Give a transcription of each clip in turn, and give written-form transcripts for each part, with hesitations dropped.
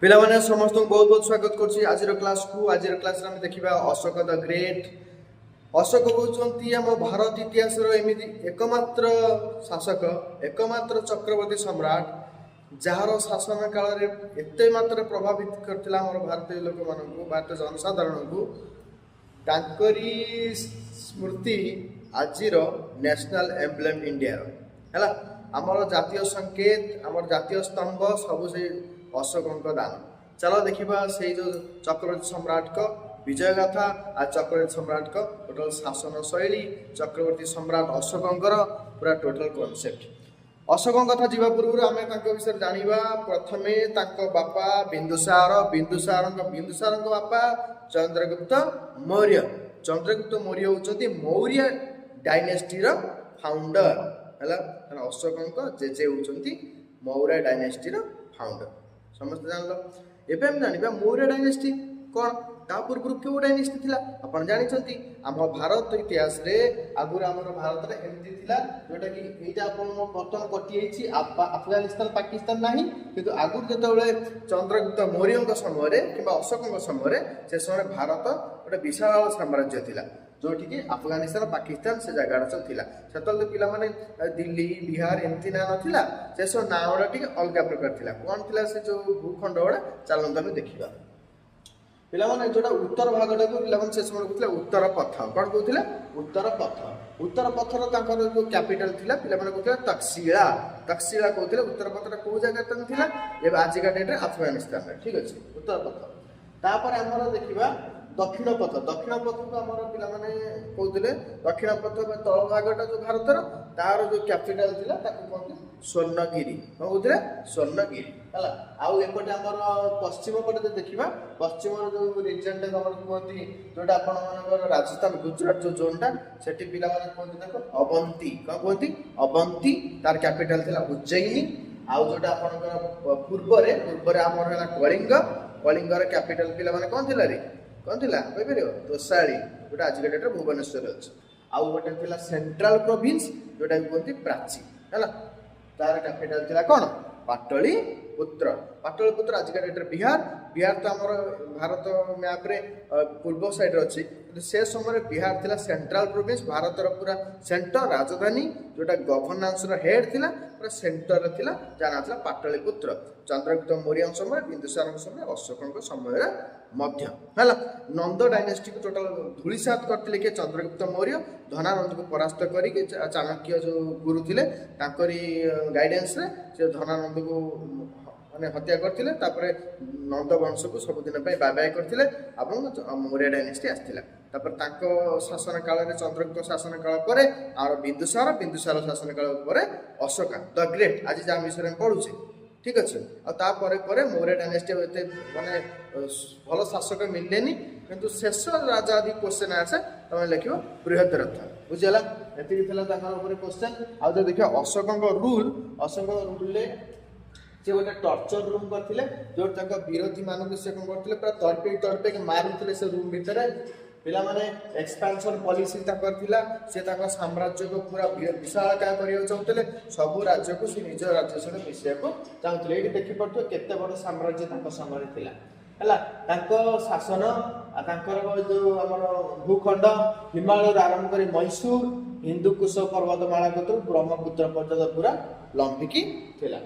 पिलामाने समस्त बहुत बहुत स्वागत करछि आज क्लास को। आज क्लास रे हम देखिबा अशोक द ग्रेट। अशोक होउचंती हम भारत इतिहास रो एमिति एकमात्र शासक, एकमात्र चक्रवर्ती सम्राट जार शासन काल रे एते मात्र प्रभावित करथिला हमर भारतीय लोक मानकु, भारतीय जनसाधारण को। तांकरी स्मृति आजिर नेशनल एम्ब्लेम इंडिया है आमर जातीय संकेत, आमर जातीय स्तंभ सब से अशोक दान। चलो देखा से जो चक्रवर्ती सम्राट को विजय गाथा आ चक्रवर्ती सम्राट को टोटल शासन शैली, चक्रवर्ती सम्राट अशोक पूरा टोटल कॉन्सेप्ट। अशोक कथा जीवा पूर्व आम विषय जाना। प्रथमे बापा बिंदुसार, बिंदुसार बापा चंद्रगुप्त मौर्य। चंद्रगुप्त मौर्य होती मौर्य डायनेस्टी फाउंडर है। अशोक जेजे होती मौर्य डायनेस्टी फाउंडर। समस्त जान लो। एबे हम जानिबा मौर्य डायनेस्टी कौन, ता पूर्व क्यों डायनेस्टी थिला अपन जानिछंती। आम भारत इतिहास रे आगुर आमर भारत रे एमती थिला जोटा कि एटा अपन बर्तन कटि आइछि अफगानिस्तान पाकिस्तान नाही, किंतु आगुर जेतबेले चंद्रगुप्त मौर्यଙ୍କ समୟରେ किंबा अशोकଙ୍କ समୟରେ से समय भारत गोटे विशाल साम्राज्य थिला जोठी कि अफगानिस्तान पाकिस्तान से जगह सब थिला। सेतल पिला माने दिल्ली बिहार एमती ना नथिला, से सब ना गुड़ा टिके अलग प्रकार थिला। कोन थिला से जो भूखंड गुड़ा चलंत आमे देखिबा। पिला माने जोटा उत्तर भागटा को पिला माने से समय कहथिला उत्तर पथ। कोन कहथिला उत्तर पथ। उत्तर पथर तांकर जो कैपिटल थिला पिला माने कहथिला तक्षशिला। तक्षशिला कहथिला उत्तर पथटा को जगह तन थिला ए आजिका डेट रे अफगानिस्तान रे। ठीक अछि उत्तर पथ। तापर हमर देखिबा दक्षिण पथ। दक्षिण पथ को आमर पिला माने कहथिले दक्षिण पथ तळ भागटा जो भारतर तार जो कैपिटल थिला ताको कहथि स्वर्णगिरी। कोन कहथिले स्वर्णगिरी हला। आउ एपटे हमर पश्चिम पटे देखिबा, पश्चिम जो रीजन टा हमर कहथि जोटा आपण मानकर राजस्थान गुजरात जो जोनटा सेठी पिला माने कहथि देखो अवंती। कोन कहथि अवंती, तार कैपिटल थिला उज्जैनी। आउ जोटा आपणकर पूर्व रे हमर हला कलिंग। कलिंगर कैपिटल पिला माने कोन थिला रे, कौन थिला कहि परियो तोसाली, जोटा आज डेट भुवनेश्वर अछि। आउ गोटे थिला सेंट्रल प्रोविंस जोटा कहते प्राची है। तार कैपिटल थिला कौन पाटलिपुत्र। पाटलिपुत्र आज डेट बिहार। बिहार तो आमर भारत मैप रे पूर्व साइड अच्छी, से समय बिहार थिला सेंट्रल प्रोविंस, भारतर पूरा सेंटर राजधानी जोटा गवर्नेंस हेड थिला पूरा सेंटर थिला, जाना थिला पाटलिपुत्र। चंद्रगुप्त मौर्य समय, बिंदुसार समय, अशोक समय मध्य है। नंद डायनेस्टी को टोटल धूलिसात करते कि चंद्रगुप्त मौर्य धनानंद को परास्त करके चाणक्य जो गुरु थे गाइडेंस रे से धनानंद को माने हत्या करथिले। तापरे नंद वंश को सबुदिन बाय बाय करथिले और मौर्य डायनेस्टी आस्थिला। तापर तांको शासन काल रे चंद्रगुप्त शासन काल परे और बिंदुसार शासन काल परे अशोक द ग्रेट आज जा विषय में पढुचे। ठीक अच्छे। आपर मौर्य डायनेस्टी एते माने भल शासक मिलेनी, किंतु शेष राजा आदि क्वेश्चन आसे तुम लिख बृहद्रथ। बुझेगा ये क्वेश्चन। आज देखिए अशोक रूल, अशोक रूल से गोटे टर्चर रूम करते जो विरोधी मानक से कौन करते पूरा तड़पे मारुले से रूम भितर पिला माने एक्सपेंशन पॉलिसी से साम्राज्य को पूरा विशाल क्या करने चाहते सब राज्य को निज राज्य सहित मिसया चाहते। ये देखी पड़ो केते बड़ साम्राज्य समय है। शासन जो आम भूखंड हिमालय आरंभ कर मैसूर हिंदुकुश पर्वतमाला कतु ब्रह्मपुत्र पर्यटन पूरा लंबिकी थिला।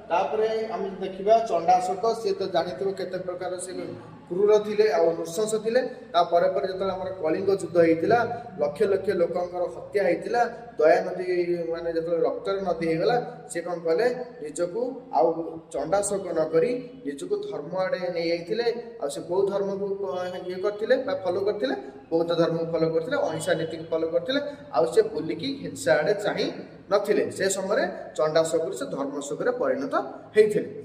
तापरे आम देखा चंडाशोक सी तो जानी केते प्रकार से क्रूर थिले आ नृशंस थिले। तापर जो आम कलिंग युद्ध होता लक्ष लक्ष लोकंर हत्या होता, दया नदी माने जो रक्तर नदी होगला सी कौन कले निजक आउ चंडाशोक नक निजक धर्म आड़े नहीं जाते। कौ धर्म को ये करते फॉलो करते बौद्ध धर्म को फॉलो करते, अहिंसा नीति को फॉलो करते। आउ से बुलिकी हिंसा आड़े चाही नथिले। से समय चंडाशोक से धर्मशोक परिणत होते।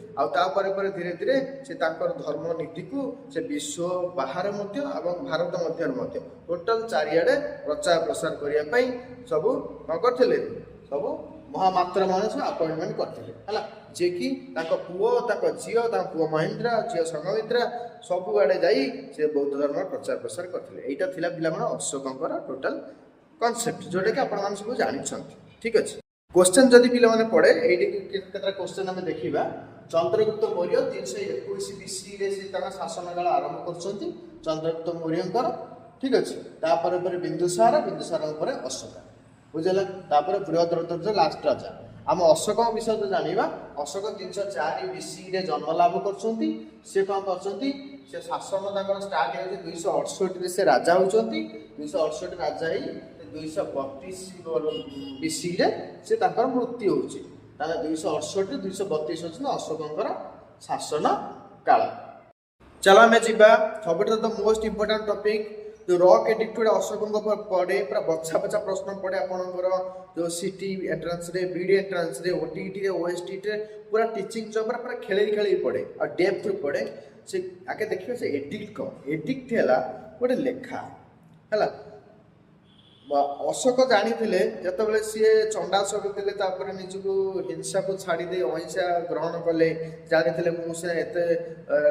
धीरे धीरे से धर्म नीति को से विश्व बाहर भारत मध्य टोटाल चारिआडे प्रचार प्रसार करने सब कौन करते सब महामात्र मान सब अपॉइंटमेंट करते है। जे कि पुओ झील पुओ महेंद्र झील संघमित्रा सब आड़े जाई से बौद्ध धर्म प्रचार प्रसार करते। यहाँ थिला पिला माने अशोकंकर टोटाल कॉन्सेप्ट जोटा कि आपण सब जानी। ठीक अच्छे। क्वेश्चन जदि पिला माने पड़े ये क्वेश्चन आम देखा चंद्रगुप्त मौर्य 321 BC रे से ताका शासन काल आरंभ करछंती चंद्रगुप्त मौर्यंकर ठीक अछि तापर पर बिंदुसार ऊपर अशोक बुझला तापर बृहद्रथ लास्ट राजा आम अशोक विषय तो जानिबा अशोक 304 BC रे जन्म लाभ करछंती से कोन करछंती से शासन ताकर स्टार्ट हे 268 रे से राजा होचंती 268 राजा ही 232 BC रे से ताकर मृत्यु होची ताले 268 232 होची अशोकंकर शासन काल। चलो आम जीवा सब तो मोस्ट इंपोर्टेंट टॉपिक जो रॉक एडिक्ट अशोक पड़े पूरा बछा बछा प्रश्न पड़े आपंकर जो सीटी एंट्रांस रे बीडी एंट्रांस रे ओटीटी रे ओएसटी रे पूरा टीचिंग जब पूरा खेले खेले पड़े और डेप्थ रे पड़े से आगे देखिए से एडिक्ट कौन एडिक्ट है गोटे लेखा है अशोक जानी जिते सी चंडाशोक थे निजको हिंसा को छाड़ी अहिंसा ग्रहण कले जानी मुझे एत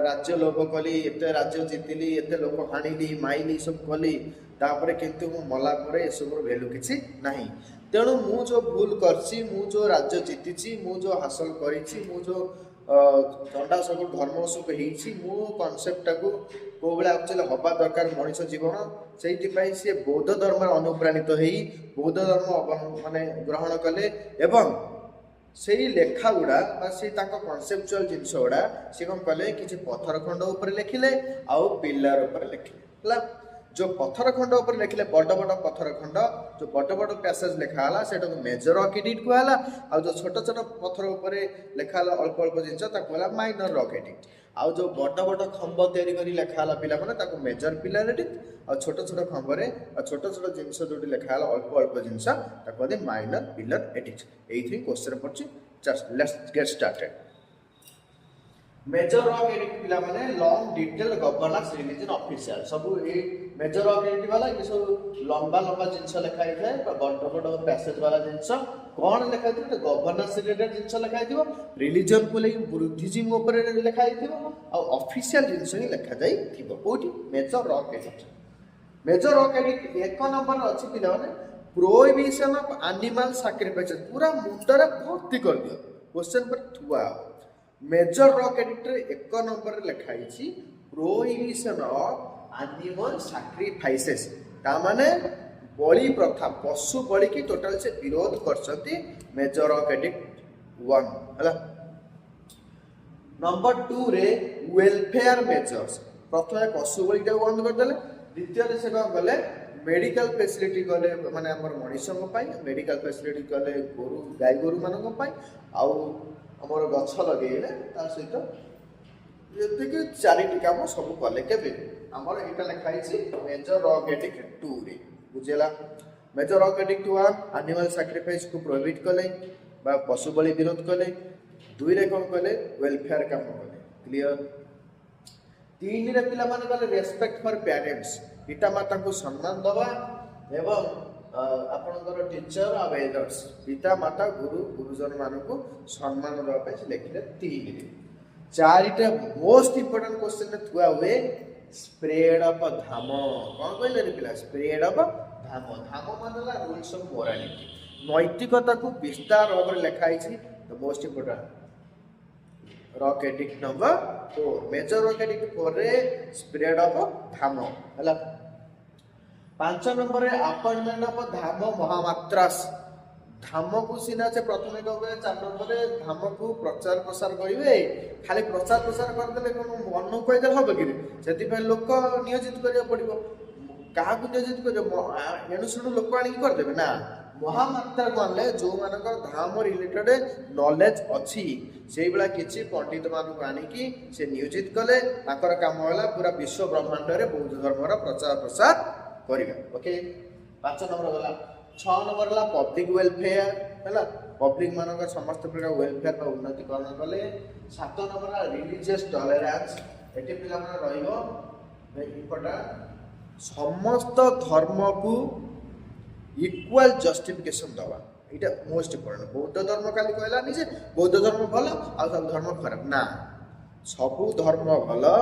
राज्य लोभ कली एत राज्य जीतिली एत लोक हाणिली माइली सब कली तापर किंतु मु मला पर एसबूर भैल्यू किसी नहीं तेणु मु जो भूल करछि मु जो राज्य जीतिछि मु जो हासिल करिछि मु जो चंडाशोक धर्मशोक होइछि मो कनसेप्ट को को बेला एक्चुअली हवा दरकार मनुष्य जीवन से सी बौद्ध धर्म अनुप्राणित हो बौद्ध धर्म माने ग्रहण कले एवं से लेखा गुड़ा से कनसेप्चुअल जिनस गुड़ा सी कौन कले कि पत्थर खंड उपर लिखिले आउ पिलर उपर लिखिले जो पत्थर खंड उपर लिखिले बड़ बड़ पत्थर खंड जो बड़ बड़ पैसेज लिखाला से मेजर रॉक एडिक्ट कहला आ जो छोट छोट पत्थर उपर लिखाला अल्प अल्प जिनस कहला माइनर रॉक एडिक्ट आउ जो बड़ बड़ खंब तैयारी करी लिखाला पिला माने मेजर पिलर एडिक्ट और छोट छोट खंबरे और छोट छोट जिनस जो लिखाला अल्प अल्प जिनस ताको माइनर पिलर एडिक्ट एथि क्वेश्चन पड़छि just let's get started. Major rock edict पिला माने long detail governance religion official सब ए मेजर रॉक एडिक्ट वाला ये सब लंबा लंबा जिनस लिखाई थाए बड़ बड़ पैसेज वाला जिनस कौन लिखाई थी गवर्नेंस रिलेटेड जिनस लिखाई थी रिलीजन को लेकिन बुद्धिज्म ऊपर लिखाई थी और ऑफिशियल जिनस ही लिखा जाई थी कोठी major rock edict. Major rock edict एक नंबर अच्छी पिला माने प्रोहिबिशन ऑफ एनिमल सैक्रिफाइस पूरा मुंडरे भर्ती कर दियो क्वेश्चन पर थुआ मेजर रॉक एडिक्ट एक नंबर लिखाई छी प्रोहिबिशन ऑफ एनिमल सैक्रिफाइसेस ता माने बलि प्रथा पशु बलि की टोटल से विरोध करछंती मेजर रॉक एडिक्ट 1 हला। नंबर 2 रे वेलफेयर मेजर्स प्रथमे पशु बलि का बंद कर देले द्वितीय से कौन कले मेडिकल फैसिलिटी कले माने हमर मनुष्य मेडिकल फैसिलिटी कले गोरु गाय गोरु मानक पई आउ हमर गछ लगेले तार सहित ये चारिटी काम सब कले केबे हमर एटा लिखाई छी मेजर रॉक एडिक्ट 2 रे बुझेला। Major rock edict 1 animal sacrifice को प्रोहिबिट कले बा पशु बलि विरोध कले 2 रे कोन कले वेलफेयर काम कले क्लियर। 3 रे पिला माने कले रेस्पेक्ट फॉर पेरेंट्स पिता माता को सम्मान दबा एवं आपनकर टीचर और एल्डर्स पिता माता गुरु गुरुजन मान को सम्मान दबा पे लिखले 3 रे। 4टा मोस्ट इंपोर्टेंट क्वेश्चन थुआ हुए स्प्रेड ऑफ धाम कौन कहले रे पिला स्प्रेड ऑफ धाम धाम मानला रूल्स ऑफ मोरालिटी नैतिकता को विस्तार भाव लिखाई छी the most important rock edict number 4 major rock edict 4 रे स्प्रेड ऑफ धाम हला। 5 नंबर रे अपॉइंटमेंट ऑफ धाम महामात्रास धाम को सीना से प्रथमे कहबे 4 नंबर रे धाम को प्रचार प्रसार करिवे खाली प्रचार प्रसार कर देले कोन मन कहि दे हबे कि सेति पे लोक नियोजित करिया पड़िबो काहा को नियोजित करियो एनु सुनु लोक आनी कर देबे ना महामात्रा मानले जो मानकर धाम रिलेटेड नॉलेज अछि सेई बेला किछि पंडित मान को आनी कि से नियोजित कले ताकर काम होला पूरा विश्व ब्रह्मांड रे बौद्ध धर्म रा प्रचार प्रसार करिवे ओके। 5 नंबर गला 6 नंबर ला पब्लिक वेलफेयर हैला पब्लिक मानक समस्त प्रकार वेलफेयर का उन्नतिकरण कले। 7 नंबर ला रिलीजियस टॉलरेंस एटे पिला माने रहिबो इंपोर्टेंट समस्त धर्म को इक्वल जस्टिफिकेशन दवा इटा मोस्ट इंपोर्टेंट बौद्ध धर्म खाली कहला नि जे बौद्ध धर्म भलो आ सब धर्म खराब ना सब धर्म भलो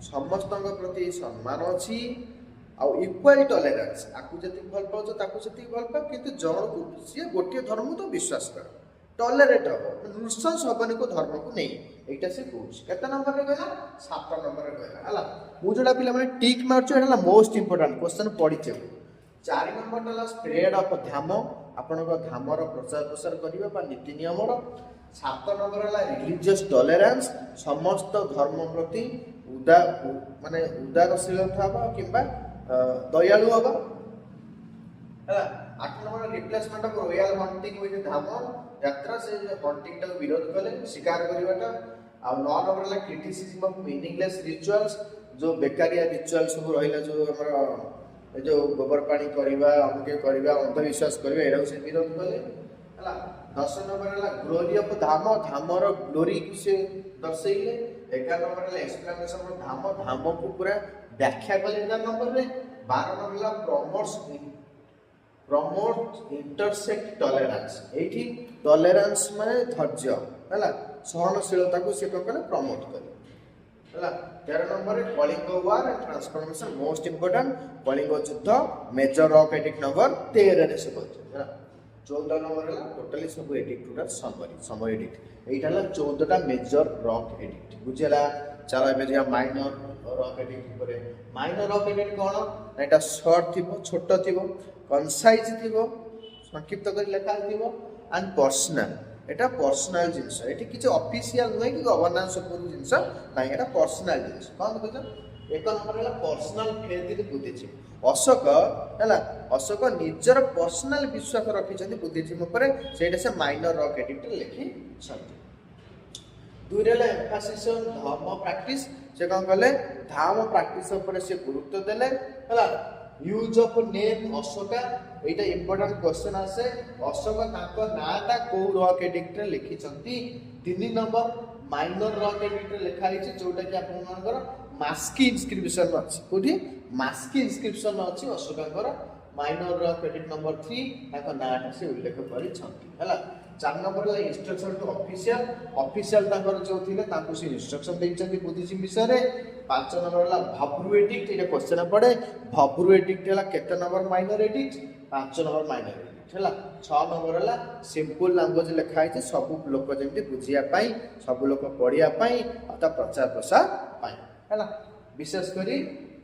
समस्त प्रति सम्मान अछि आ इक्वल टॉलरेंस आकु जति भल पाउछ ताकु सेति भल पा किंतु जण को से गोटे धर्म तो विश्वास कर टॉलरेट हो नृशंस हबनी को धर्म को नहीं एटा से कहूछ केते नंबर रे कहला 7 नंबर रे कहला हला मु जोडा पिला माने टिक मारछु एटा मोस्ट इंपोर्टेंट क्वेश्चन पडिचे 4 नंबर ला स्प्रेड ऑफ धाम आपण को धामर प्रचार प्रसार करिबा बा नीति नियम रो 7 नंबर ला रिलीजियस टॉलरेंस समस्त धर्म प्रति उदारशील था किंबा दयालु हबा हला 8 number replacement of royal hunting with dhamma yatra से हंटिंग टा विरोध कले शिकार करबाटा आ 9 नंबर ला क्रिटिसिज्म ऑफ मीनिंगलेस रिचुअल्स जो बेकारिया रिचुअल सब रहिला जो हमर जो गोबर पानी करबा अमके करबा अंधविश्वास करबा एरा से विरोध कले हला 10 नंबर ला ग्लोरी ऑफ धाम धामर ग्लोरी से दर्शाइले 11 नंबर ला एक्सप्लेनेशन ऑफ धाम धाम को पूरा व्याख्या कले 11 नंबर रे 12 नंबर ला प्रमोट इंटरसेक्ट टॉलरेंस एठी टॉलरेंस माने धैर्य हला सहनशीलता को से कहले प्रमोट करे हला 13 नंबर रे Kalinga war and transformation most important Kalinga युद्ध मेजर रॉक एडिक्ट नंबर 13 रे से बोलछ हला 14 नंबर ला टोटली सब एडिक्ट टोटल समरी एडिक्ट एटा ला 14 टा मेजर रॉक एडिक्ट बुझला चला एबे जे माइनर रॉक एडिक्ट करे माइनर रॉक एडिक्ट कोन एटा शॉर्ट थिबो छोटो थिबो कंसाइज थिबो संक्षिप्त कर लेखा थिबो and personal Etah personal jeans eighty किछ ऑफिशियल नै कि गवर्नेंस पूर्ण जिंस नै एटा पर्सनल जिंस कोन कहत एक नंबर हला पर्सनल फेथ बुद्धिजीवी अशोक हला अशोक निजर पर्सनल विश्वास रखिछन्ती बुद्धिजीवी ऊपर सेटा से माइनर रॉक एडिक्ट लिखि छन्ती दुरेला एम्फासिस ऑन धर्म प्रैक्टिस से कोन कहले धाम प्रैक्टिस ऊपर से गुरुत्व देले हला use of name Ashoka Etah important question आसे अशोक ताको नाटा को रॉक एडिक्ट लिखि छन्ती 3 नंबर माइनर रॉक एडिक्ट लिखा हिची जोटा कि आपन मानकर मास्की इंस्क्रिप्शन अछि कोठी मास्की इंस्क्रिप्शन अछि अशोककर माइनर रॉक एडिक्ट नंबर 3 ताको नाटा से उल्लेख करि छन्ती हला 4 नंबर ला इंस्ट्रक्शन टू ऑफिशियल ताकर जो थिले ताको से इंस्ट्रक्शन देइ छन्ती बुद्धिजीवी विषय रे 5 नंबर ला भब्रु एडिक्ट एटा क्वेश्चन पड़े भब्रु एडिक्ट हला केते number minor addict 5 number minor addict हला 6 नंबर ला सिंपल लैंग्वेज लिखा है सब लोक जेमति बुझिया पाई सब लोक पढ़िया पाई अथा प्रचार प्रसार पाई हला विशेष करी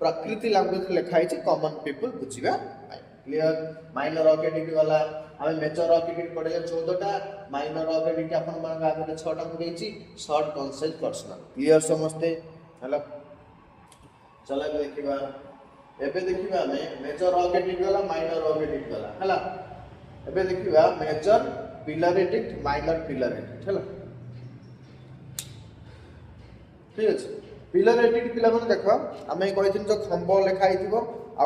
प्रकृति लैंग्वेज लिखा है कॉमन पीपल बुझिया पाई क्लियर माइनर रॉक एडिक्ट वाला हमें मेजर रॉक एडिक्ट पड़े 14 टा माइनर रॉक एडिक्ट अपन मान आगे 6 टा देछि शॉर्ट कंसाइज पर्सनल क्लियर समझते हला चला देखिबा एबे देखिबा हमें मेजर रॉक एडिक्ट वाला माइनर रॉक एडिक्ट वाला हला एबे देखिबा major pillar edict minor pillar edict हला ठीक अछि पिलर एडिक्ट पिला माने देखो हमें कहिथिन जो खंबो लेखाई थिबो आ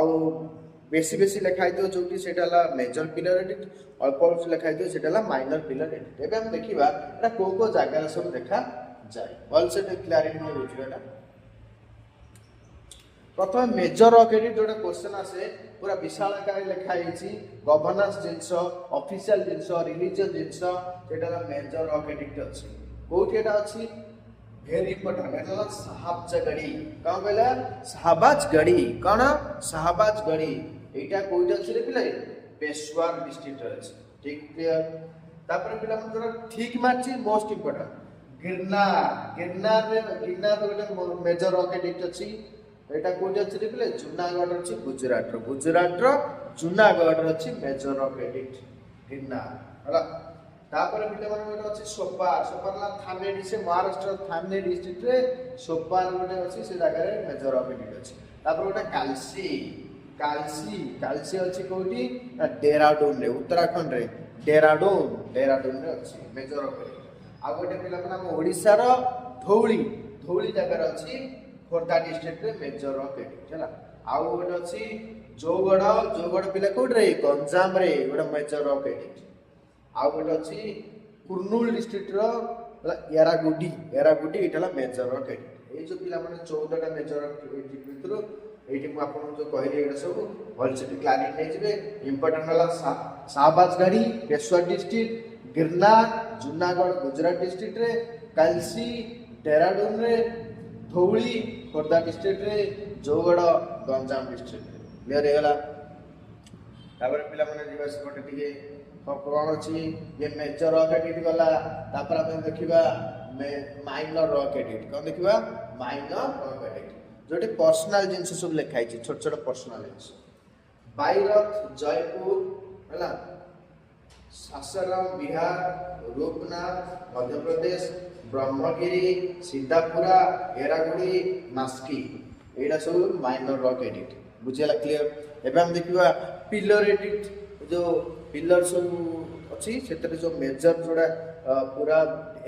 बेसी लेखाई दियो जोटी सेटाला मेजर पिलर एडिक्ट अल्प अल्प लेखाई दियो सेटाला माइनर पिलर एडिक्ट एबे हम देखिबा एटा को जागा रे सब देखा जाय ऑल से क्लैरिटी में बुझिबाटा प्रथम मेजर रॉक एडिक्ट जोटा क्वेश्चन आसे पूरा विशाल आकार लेखाई छि गवर्नेंस जिंस ऑफिशियल जिंस रिलीजियस जिंस सेटाला मेजर रॉक एडिक्ट अछि कोठी एटा अछि वेरी इंपोर्टेंट एटा साहबाज गड़ी कौन कहला साहबाज गड़ी कौन साहबाज गड़ी एटा कोइटा अछि रे पिले पेशवार डिस्ट्रिक्ट अछि ठीक क्लियर तापर पिला मन जोरा ठीक मारछि मोस्ट इंपोर्टेंट गिरनार गोटे मेजर रॉक एडिक्ट अछि एटा कोइटा अछि रे पिले जूनागढ़ अछि गुजरात रो जूनागढ़ अछि मेजर रॉक एडिक्ट गिरनार हला तापर पिला मन गोटे अछि सोपार ला थाने डिसे महाराष्ट्र थाने डिस्ट्रिक्ट रे सोपार गोटे अछि से जगह रे मेजर रॉक एडिक्ट अछि तापर गोटे कालसी अछि कोठी डेराडून रे उत्तराखंड रे डेराडून रे अछि मेजर रॉक एडिक्ट आ गोटे पिला मन हम ओडिसा रो धौली जगह रे अछि खोर्धा डिस्ट्रिक्ट रे मेजर रॉक एडिक्ट हला आ गोटे अछि जोगड़ पिला कोड रे गंजाम रे गोटे मेजर रॉक एडिक्ट आ गोटे अछि कुर्नूल डिस्ट्रिक्ट रो एरागुडी एटाला मेजर रॉक एडिक्ट ए जो पिला माने 14 टा मेजर रॉक एडिक्ट भितरो एठी मु आपन जो कहली एटा सब भल से क्लैरिटी नै जिवे इंपोर्टेंट हला शाहबाज गढ़ी पेशवा डिस्ट्रिक्ट गिरनार जूनागढ़ गुजरात डिस्ट्रिक्ट रे कालसी डेराडून रे धौली खोर्धा डिस्ट्रिक्ट रे जोगड़ गंजाम डिस्ट्रिक्ट क्लियर हेला तापर पिला माने जीवा से गोटे टिके कौन अच्छी ये मेजर रॉक एडिट गला तापर हम देखिबा माइनर रॉक एडिट कौन देखिबा माइनर रॉक एडिट जोटी पर्सनल जिंस सब लिखाई छी छोट छोट पर्सनल जिंस बाईरथ जयपुर हैला सासाराम बिहार रूपनाथ मध्य प्रदेश ब्रह्मगिरी सीतापुरा एरागुड़ी मास्की एटा सब माइनर रॉक एडिट बुझेला क्लियर एबे हम देखिबा पिलर एडिट जो पिलर सब अच्छी से जो मेजर जोड़ा पूरा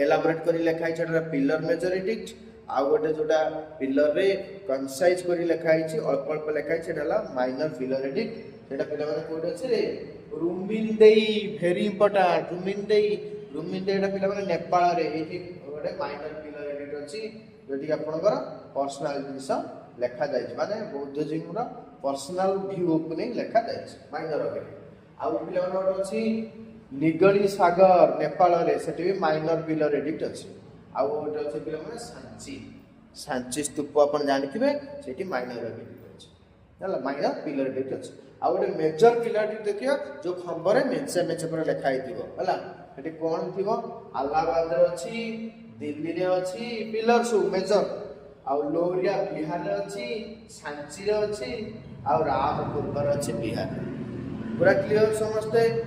एलाबोरेट कर लिखाई है पिलर मेजर एडिट आउ गोटे जोटा पिलर रे कंसाइज कर लिखाई अल्प अल्प लिखाई है माइनर पिलर एडिट सेटा पिला माने कोड अछि रे रुमिनदेई भेरी इंपोर्टेंट रुमिनदेई एटा पिला माने नेपाल रे एठी गोटे माइनर पिलर एडिट अछि जेठी आपनकर पर्सनल जिंस लेखा जाय माने बौद्ध जिंर पर्सनल व्यू को नै लेखा जाय माइनर एडिट आउ पिला माने गोटे अछि निगली सागर नेपाल रे सेठी भी माइनर पिलर एडिट अछि आउ गोटे अछि पिला माने सांची स्तूप अपन जानिथिबे सेठी माइनर एडिट अछि हला माइनर पिलर एडिट अछि आउ गोटे मेजर पिलर एडिट देखियो जो खंबरे मेंचे मेंचे पर लेखा हिथिबो हला सेठी कोन थिबो अलाहाबाद रे अछि दिल्ली रे अछि पिलर सु मेजर आउ लोरिया बिहार रे अछि सांची रे अछि आउ रामपुर पर अछि बिहार पूरा क्लियर समझते